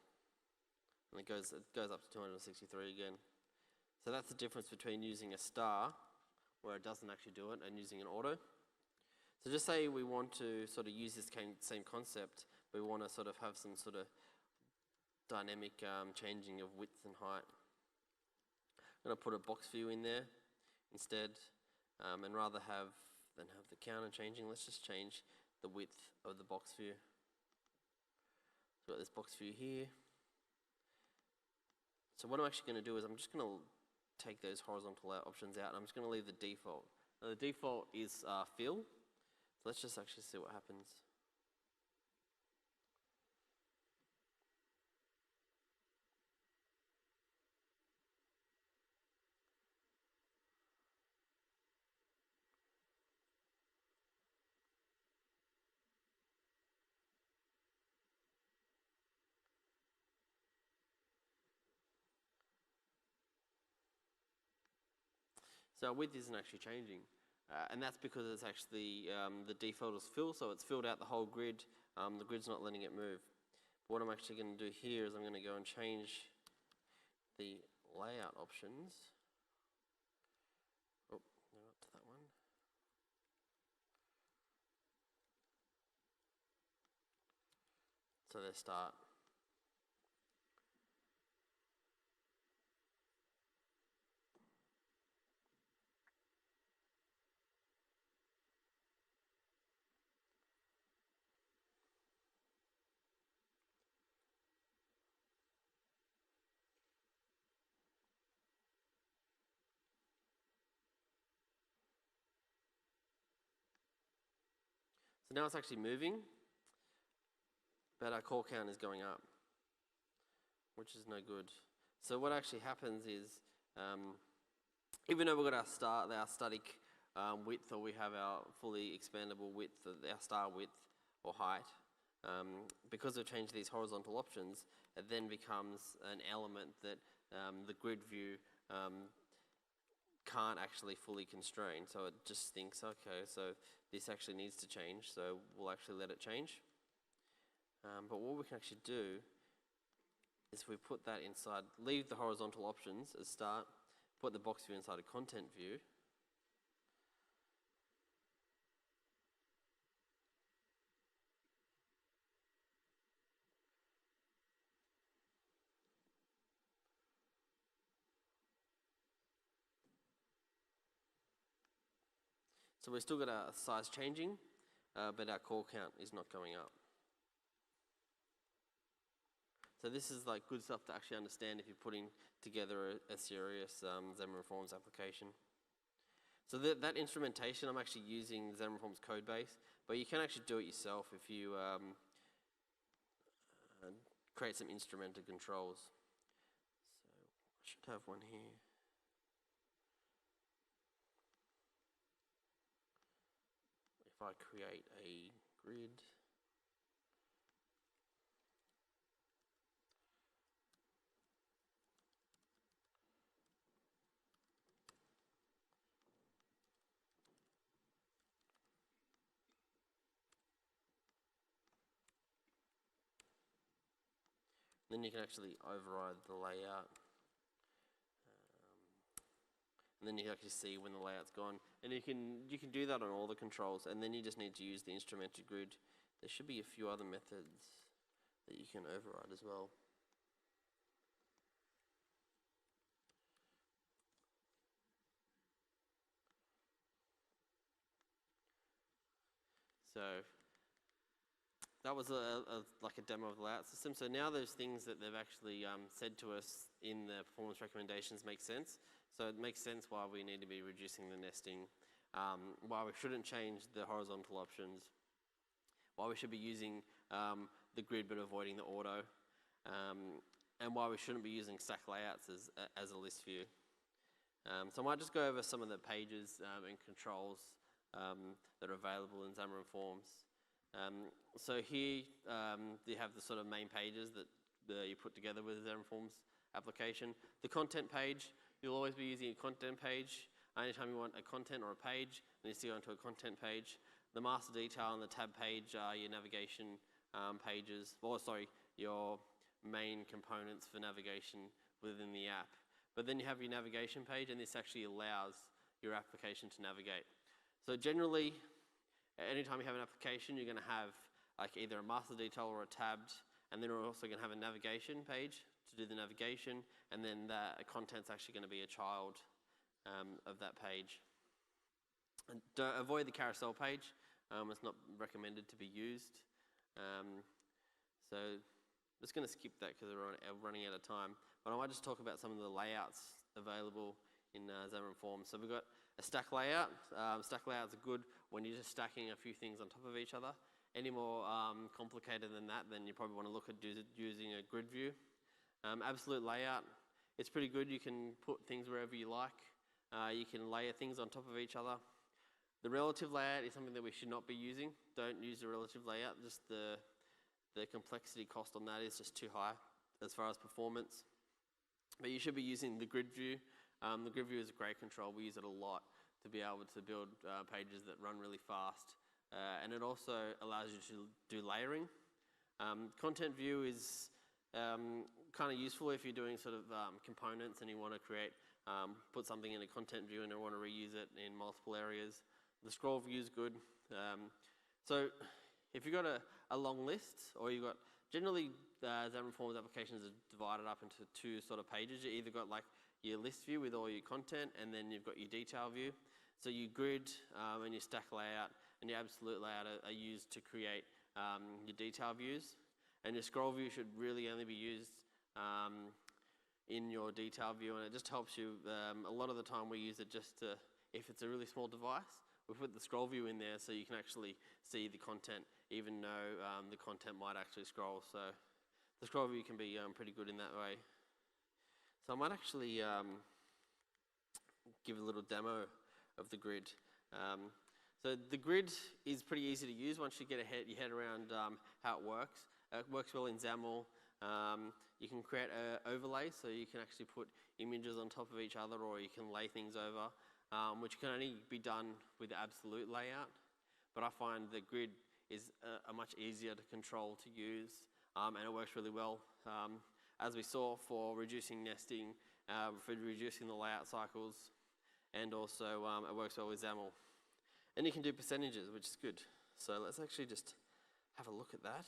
And it goes up to 263 again. So that's the difference between using a star, where it doesn't actually do it, and using an auto. So just say we want to sort of use this same concept, but we want to sort of have some sort of dynamic changing of width and height. I'm going to put a box view in there instead, and rather than have the counter changing, let's just change the width of the box view. So we've got this box view here. So what I'm actually going to do is I'm just going to take those horizontal layout options out, and I'm just going to leave the default. Now the default is fill. So let's just actually see what happens. So our width isn't actually changing, and that's because it's actually the default is fill, so it's filled out the whole grid. The grid's not letting it move. But what I'm actually going to do here is I'm going to go and change the layout options. Oh, no, not to that one. So they start. So now it's actually moving, but our core count is going up, which is no good. So what actually happens is, even though we've got our static width, or we have our fully expandable width, our star width or height, because we've changed these horizontal options, it then becomes an element that the grid view can't actually fully constrain. So it just thinks, okay, so this actually needs to change, so we'll actually let it change. But what we can actually do is we put that inside, leave the horizontal options as start, put the box view inside a content view, So we've still got our size changing, but our core count is not going up. So this is like good stuff to actually understand if you're putting together a serious Xamarin Forms application. So that instrumentation, I'm actually using Xamarin Forms code base, but you can actually do it yourself if you create some instrumented controls. So I should have one here. If I create a grid, then you can actually override the layout. And then you can actually see when the layout's gone. And you can do that on all the controls, and then you just need to use the instrumented grid. There should be a few other methods that you can override as well. So that was like a demo of the layout system. So now those things that they've actually said to us in the performance recommendations make sense. So it makes sense why we need to be reducing the nesting, why we shouldn't change the horizontal options, why we should be using the grid but avoiding the auto, and why we shouldn't be using stack layouts as a list view. So I might just go over some of the pages and controls that are available in Xamarin Forms. So here you have the sort of main pages that you put together with the Xamarin Forms application. The content page, you'll always be using a content page. Anytime you want a content or a page, you need to go into a content page. The master detail and the tab page are your navigation pages, or sorry, your main components for navigation within the app. But then you have your navigation page, and this actually allows your application to navigate. So generally, anytime you have an application, you're going to have like either a master detail or a tabbed, and then we're also going to have a navigation page to do the navigation, and then the content's actually going to be a child of that page. And avoid the carousel page. It's not recommended to be used. So I'm just going to skip that because we're running out of time. But I might just talk about some of the layouts available in Xamarin Forms. So we've got a stack layout. Stack layouts are good when you're just stacking a few things on top of each other. Any more complicated than that, then you probably want to look at using a grid view. Absolute layout, it's pretty good. You can put things wherever you like. You can layer things on top of each other. The relative layout is something that we should not be using. Don't use the relative layout. Just the complexity cost on that is just too high as far as performance. But you should be using the grid view. The grid view is a great control. We use it a lot to be able to build pages that run really fast. And it also allows you to do layering. Content view is kind of useful if you're doing sort of components and you want to put something in a content view and you want to reuse it in multiple areas. The scroll view is good. So if you've got a long list, or you've got, generally Xamarin Forms applications are divided up into two sort of pages. You either got like your list view with all your content, and then you've got your detail view. So your grid and your stack layout and your absolute layout are used to create your detail views. And your scroll view should really only be used in your detail view, and it just helps you. A lot of the time we use it just to, if it's a really small device, we put the scroll view in there so you can actually see the content, even though the content might actually scroll. So the scroll view can be pretty good in that way. So I might actually give a little demo of the grid. So the grid is pretty easy to use once you get your head around how it works. It works well in XAML. You can create an overlay, so you can actually put images on top of each other, or you can lay things over, which can only be done with the absolute layout. But I find the grid is a much easier to control, to use, and it works really well. As we saw, for reducing nesting, for reducing the layout cycles, and also it works well with XAML. And you can do percentages, which is good. So let's actually just have a look at that.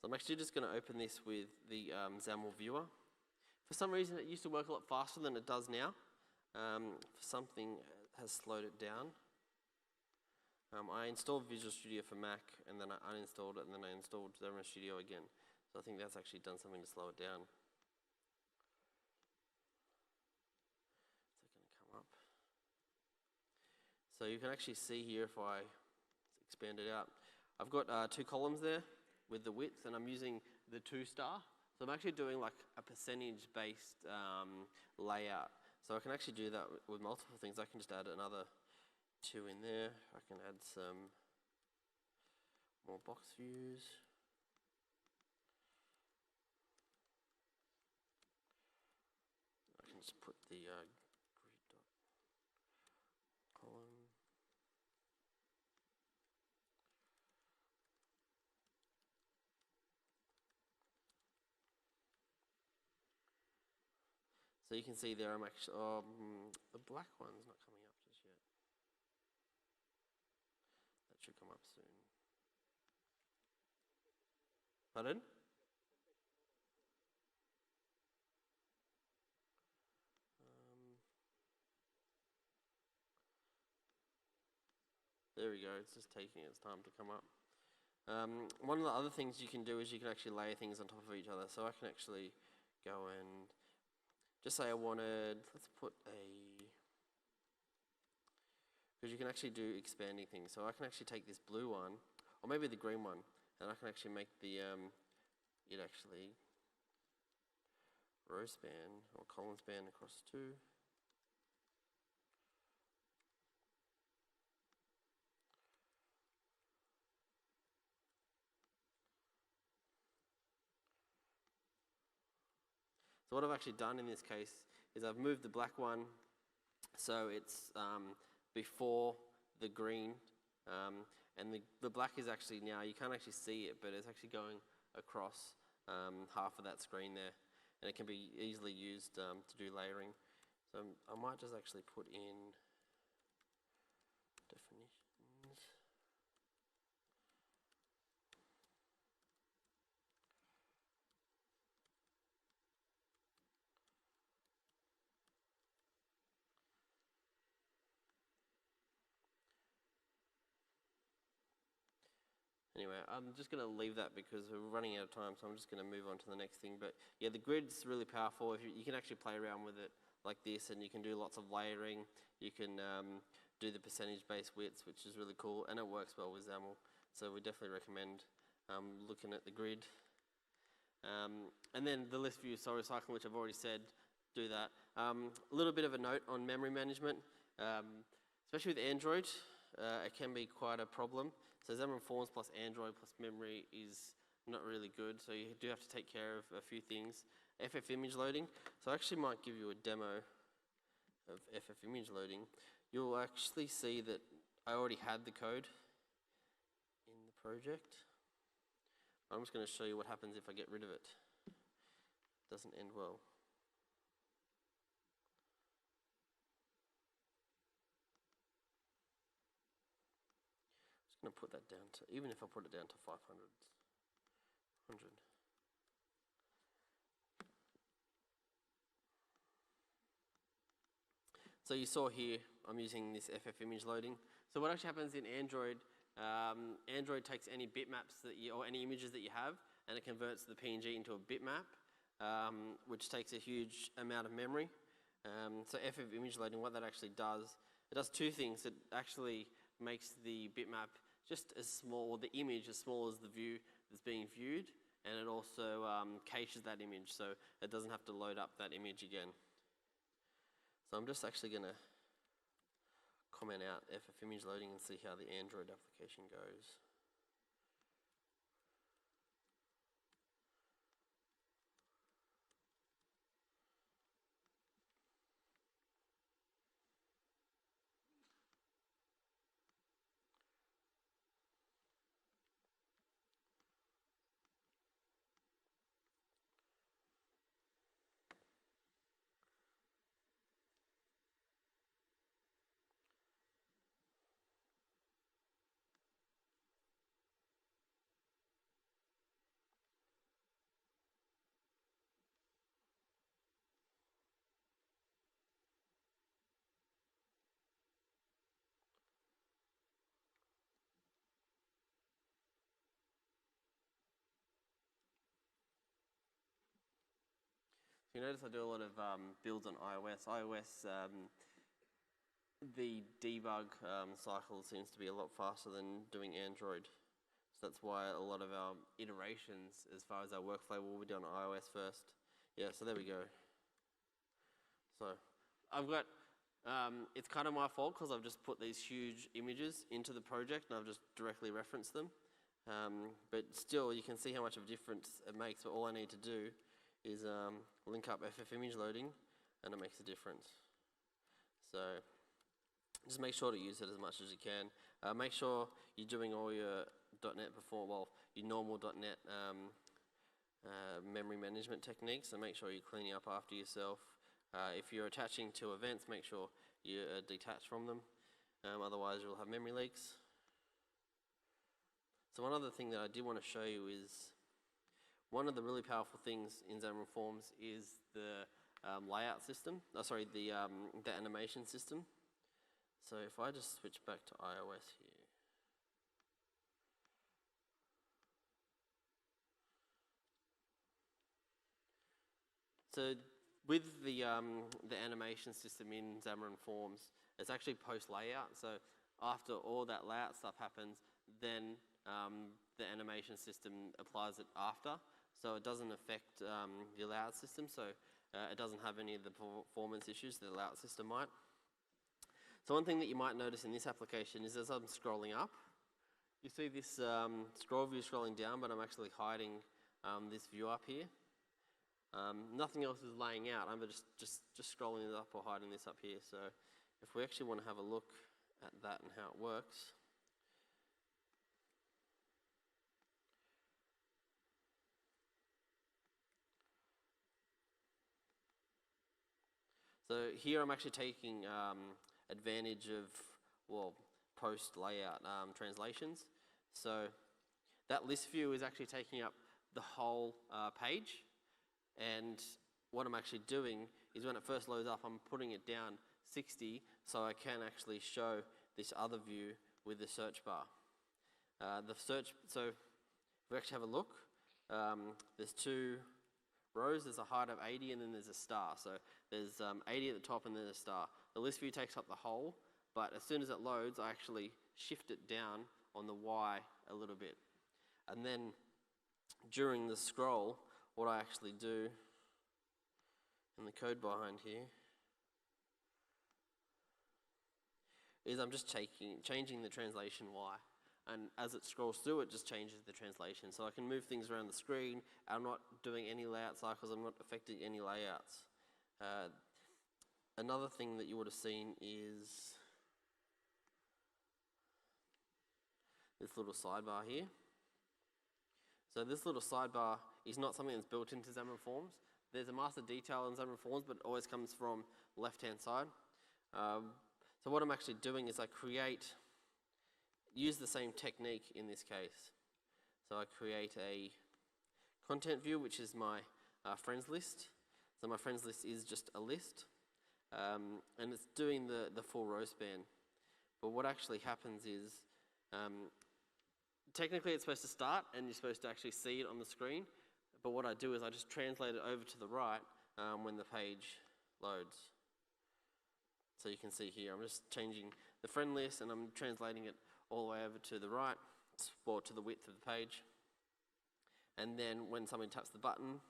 So I'm actually just going to open this with the XAML viewer. For some reason, it used to work a lot faster than it does now. For something has slowed it down. I installed Visual Studio for Mac, and then I uninstalled it, and then I installed Xamarin Studio again. So I think that's actually done something to slow it down. Is that going to come up? So you can actually see here if I expand it out. I've got 2 columns there with the width, and I'm using the 2 star. So I'm actually doing like a percentage-based layout. So I can actually do that with multiple things. I can just add another 2 in there. I can add some more box views. I can just put the grid dot column. So you can see there I'm actually, the black one's not coming up just yet. That should come up soon. Pardon? There we go, it's just taking its time to come up. One of the other things you can do is you can actually layer things on top of each other. So I can actually go and just say I wanted, let's put because you can actually do expanding things. So I can actually take this blue one, or maybe the green one, and I can actually make the, it actually row span or column span across 2. So what I've actually done in this case is I've moved the black one so it's before the green, and the black is actually now, you can't actually see it, but it's actually going across half of that screen there, and it can be easily used to do layering. So I might just actually put in definitions. Anyway, I'm just going to leave that because we're running out of time, so I'm just going to move on to the next thing. But yeah, the grid's really powerful. If you can actually play around with it like this, and you can do lots of layering. You can do the percentage-based widths, which is really cool, and it works well with XAML. So we definitely recommend looking at the grid. And then the list view soul recycling, which I've already said, do that. A little bit of a note on memory management, especially with Android, it can be quite a problem. So Xamarin Forms plus Android plus memory is not really good, so you do have to take care of a few things. FF image loading, so I actually might give you a demo of FF image loading. You'll actually see that I already had the code in the project. I'm just going to show you what happens if I get rid of it. Doesn't end well. I'm going to put that down to, even if I put it down to 500. 100. So you saw here, I'm using this FF image loading. So what actually happens in Android, Android takes any bitmaps that or any images that you have, and it converts the PNG into a bitmap, which takes a huge amount of memory. So FF image loading, what that actually does, it does 2 things. It actually makes the bitmap just as small, or the image as small as the view that's being viewed, and it also caches that image, so it doesn't have to load up that image again. So I'm just actually going to comment out FF image loading and see how the Android application goes. you notice I do a lot of builds on iOS. The debug cycle seems to be a lot faster than doing Android. So that's why a lot of our iterations, as far as our workflow, will be done on iOS first. Yeah, so there we go. So I've got, it's kind of my fault because I've just put these huge images into the project and I've just directly referenced them. But still, you can see how much of a difference it makes. But all I need to do is link up FF image loading, and it makes a difference. So just make sure to use it as much as you can. Make sure you're doing all your .NET your normal .NET memory management techniques, so make sure you're cleaning up after yourself. If you're attaching to events, make sure you detach from them. Otherwise, you'll have memory leaks. So one other thing that I did want to show you is one of the really powerful things in Xamarin Forms is the layout system. The animation system. So if I just switch back to iOS here. So with the animation system in Xamarin Forms, it's actually post layout. So after all that layout stuff happens, then the animation system applies it after. So it doesn't affect the layout system. So it doesn't have any of the performance issues that the layout system might. So one thing that you might notice in this application is as I'm scrolling up, you see this scroll view scrolling down, but I'm actually hiding this view up here. Nothing else is laying out. I'm just scrolling it up or hiding this up here. So if we actually want to have a look at that and how it works. So here I'm actually taking advantage of, post layout translations. So that list view is actually taking up the whole page. And what I'm actually doing is when it first loads up, I'm putting it down 60 so I can actually show this other view with the search bar. So if we actually have a look, there's two rows. There's a height of 80 and then there's a star. So there's 80 at the top and then a star. The list view takes up the whole, but as soon as it loads, I actually shift it down on the Y a little bit. And then during the scroll, what I actually do in the code behind here is I'm just changing the translation Y. And as it scrolls through, it just changes the translation. So I can move things around the screen. I'm not doing any layout cycles. I'm not affecting any layouts. Another thing that you would have seen is this little sidebar here. So this little sidebar is not something that's built into Xamarin Forms. There's a master detail in Xamarin Forms, but it always comes from the left-hand side. So what I'm actually doing is I use the same technique in this case. So I create a content view, which is my friends list. So my friends list is just a list. And it's doing the full row span. But what actually happens is, technically it's supposed to start and you're supposed to actually see it on the screen. But what I do is I just translate it over to the right when the page loads. So you can see here, I'm just changing the friend list and I'm translating it all the way over to the right, or to the width of the page. And then when someone taps the button,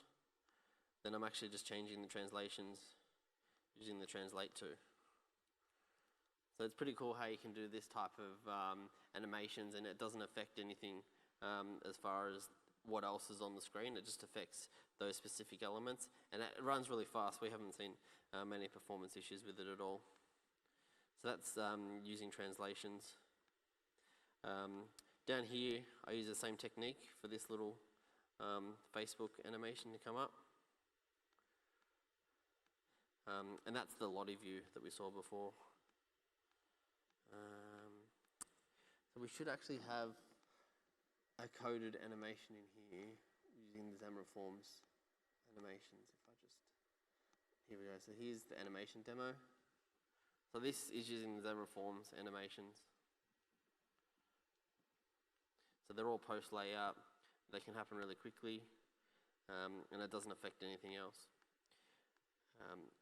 then I'm actually just changing the translations using the translate to. So it's pretty cool how you can do this type of animations and it doesn't affect anything as far as what else is on the screen. It just affects those specific elements. And it runs really fast. We haven't seen many performance issues with it at all. So that's using translations. Down here, I use the same technique for this little Facebook animation to come up. And that's the lottie view that we saw before. So we should actually have a coded animation in here using the Xamarin Forms animations. Here we go. So here's the animation demo. So this is using the Xamarin Forms animations. So they're all post layout. They can happen really quickly, and it doesn't affect anything else.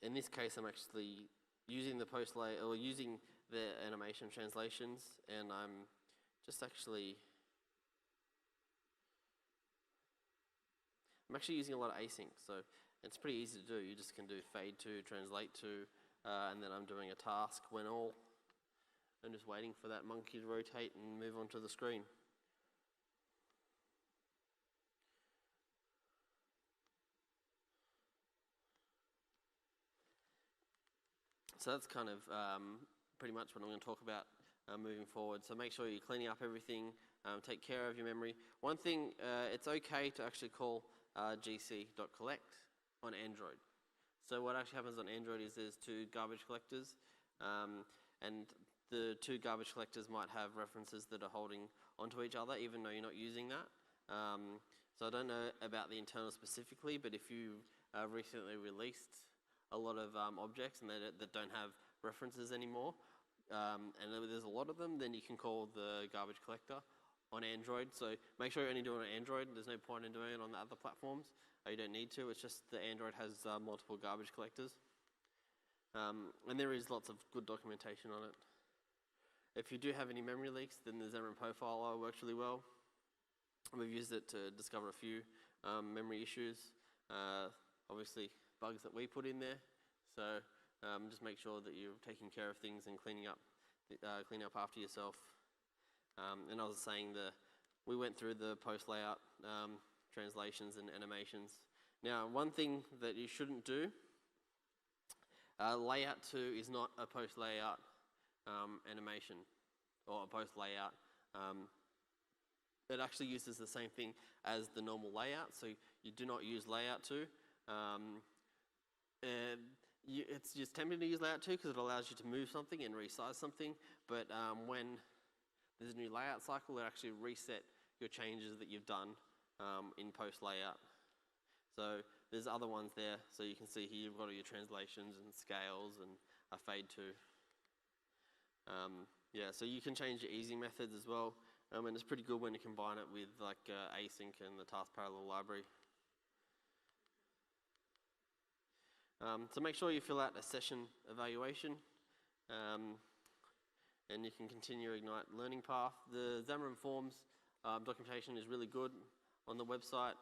In this case, I'm actually using the post layer, or using the animation translations, and I'm actually using a lot of async, so it's pretty easy to do. You just can do fade to, translate to, and then I'm doing a task when all. I'm just waiting for that monkey to rotate and move onto the screen. So that's kind of pretty much what I'm going to talk about moving forward. So make sure you're cleaning up everything, take care of your memory. One thing, it's okay to actually call gc.collect on Android. So what actually happens on Android is there's two garbage collectors, and the two garbage collectors might have references that are holding onto each other, even though you're not using that. So I don't know about the internal specifically, but if you recently released a lot of objects and that don't have references anymore, and there's a lot of them, then you can call the garbage collector on Android. So make sure you're only doing it on Android. There's no point in doing it on the other platforms. You don't need to. It's just that Android has multiple garbage collectors. And there is lots of good documentation on it. If you do have any memory leaks, then the Xamarin Profiler works really well. We've used it to discover a few memory issues. Obviously, bugs that we put in there. So just make sure that you're taking care of things and cleaning up after yourself. And I was saying we went through the post layout translations and animations. Now, one thing that you shouldn't do, layout 2 is not a post layout animation or a post layout. It actually uses the same thing as the normal layout, so you do not use layout 2. It's just tempting to use layout 2 because it allows you to move something and resize something, but when there's a new layout cycle, it actually reset your changes that you've done in post layout. So there's other ones there, so you can see here you've got all your translations and scales and a fade to. Yeah, so you can change your easing methods as well, and it's pretty good when you combine it with like async and the task parallel library. So make sure you fill out a session evaluation, and you can continue your Ignite learning path. The Xamarin Forms documentation is really good on the website,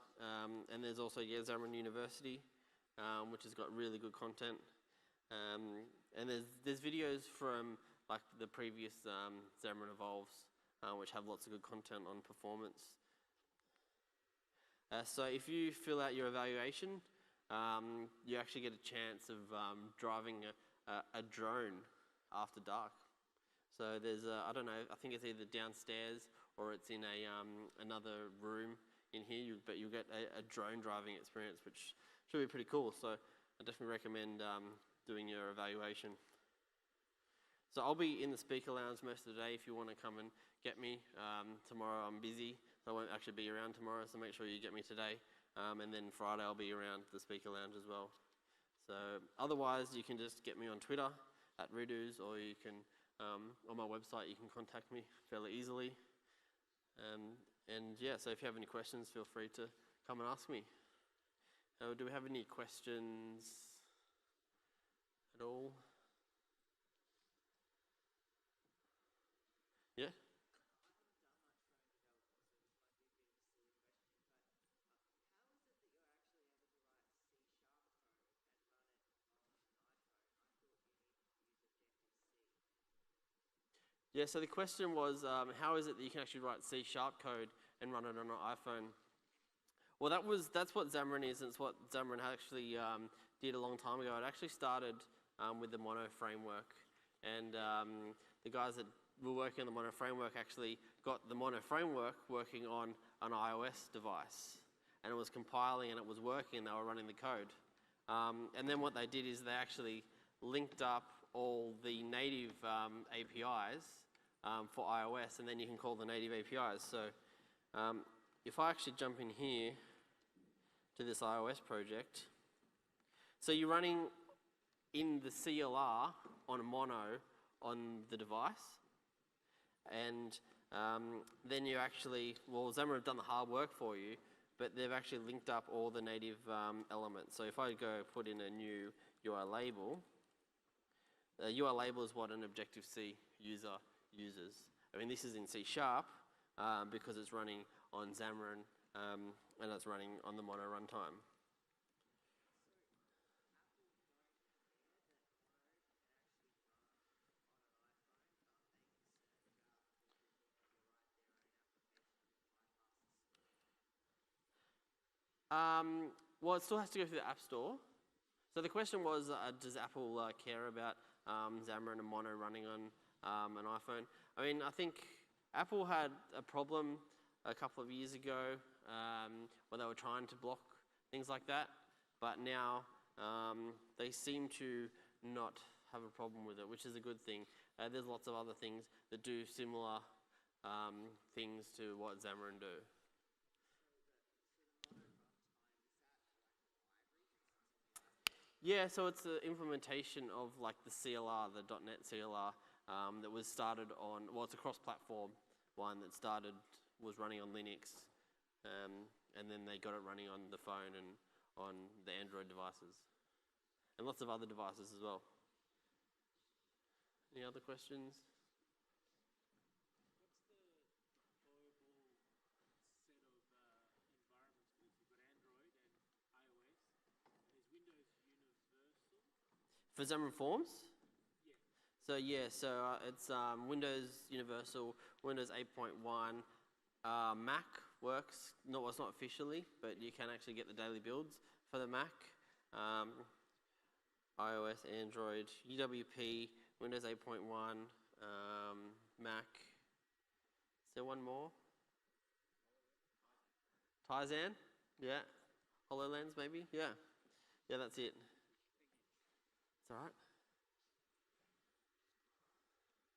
and there's also Xamarin University, which has got really good content. And there's videos from like the previous Xamarin Evolves, which have lots of good content on performance. So if you fill out your evaluation, you actually get a chance of driving a drone after dark. So there's I don't know, I think it's either downstairs or it's in another room in here, but you'll get a drone driving experience, which should be pretty cool. So I definitely recommend doing your evaluation. So I'll be in the speaker lounge most of the day if you want to come and get me. Tomorrow I'm busy, so I won't actually be around tomorrow, so make sure you get me today. And then Friday I'll be around the speaker lounge as well. So otherwise you can just get me on Twitter at Redoos, or you can, on my website you can contact me fairly easily. And yeah, so if you have any questions, feel free to come and ask me. Do we have any questions at all? Yeah? Yeah, so the question was, how is it that you can actually write C# code and run it on an iPhone? Well, that's what Xamarin is, and it's what Xamarin actually did a long time ago. It actually started with the Mono framework, and the guys that were working on the Mono framework actually got the Mono framework working on an iOS device, and it was compiling and it was working, and they were running the code. And then what they did is they actually linked up all the native APIs for iOS, and then you can call the native APIs. So if I actually jump in here to this iOS project, so you're running in the CLR on a Mono on the device, and then you actually, well, Xamarin have done the hard work for you, but they've actually linked up all the native elements. So if I go put in a new UI label, the UI label is what an Objective-C user uses. I mean, this is in C#, because it's running on Xamarin, and it's running on the Mono runtime. Well, it still has to go through the App Store. So the question was, does Apple care about Xamarin and Mono running on an iPhone? I mean, I think Apple had a problem a couple of years ago when they were trying to block things like that, but now they seem to not have a problem with it, which is a good thing. There's lots of other things that do similar things to what Xamarin do. Yeah, so it's the implementation of like the CLR, the .NET CLR, that was started on, well, it's a cross-platform one that was running on Linux, and then they got it running on the phone and on the Android devices, and lots of other devices as well. Any other questions? For Xamarin Forms? So yeah, it's Windows Universal, Windows 8.1, Mac works. No, well, it's not officially, but you can actually get the daily builds for the Mac. iOS, Android, UWP, Windows 8.1, Mac. Is there one more? Tizen? Yeah. HoloLens maybe? Yeah. Yeah, that's it. It's all right.